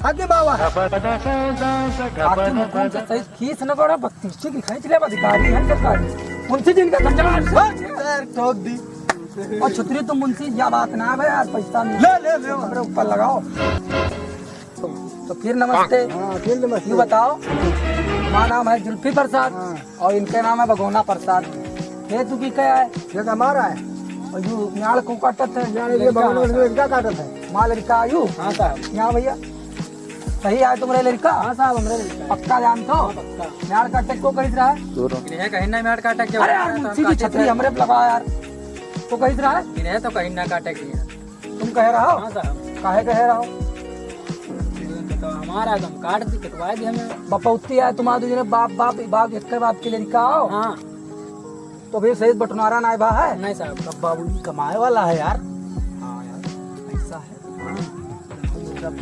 आगे बाबा आखिर में कौन सा सही खींच न पड़ा बत्तीसी की खींच ले अधिकारी है सरकारी मुंशी जिनका जंजाल ठोक दी और छुतरी तो मुंशी या बात ना है यार पैसा नहीं ले ले ले हमारे ऊपर लगाओ तो फिर नमस्ते हाँ फिर नमस्ते ये बताओ तुम्हारा नाम है जुल्फी प्रसाद और इनके नाम है भगोना प्रसाद ये तू की क्या है ये हमारा है और यू न्याल को काटत है ये भगवान लड़का काटत है माँ लड़का आयु हाँ साहब यहाँ भैया सही है तुम्हारे लड़का हाँ साहब हमारे लड़का पक्का जानते हो न्याल काटक को कही रहा है इन्हें कहीं ना मेड़ काटे के अरे यार मुंशी की छतरी हमरे पे लगा यार तो कही रहा है इन्हें तो कहीं ना काटे के तुम कह रहा हो हाँ साहब काहे कह रहा हो तो हमारा तुम काट दी कटवा दी हमें बपौती है तुम्हारे दूसरे बाप बाप बाप एक बाप के लड़का हो हाँ तो फिर सही बटनारा नाय बा है नहीं साहब बाबू कमाए वाला है यार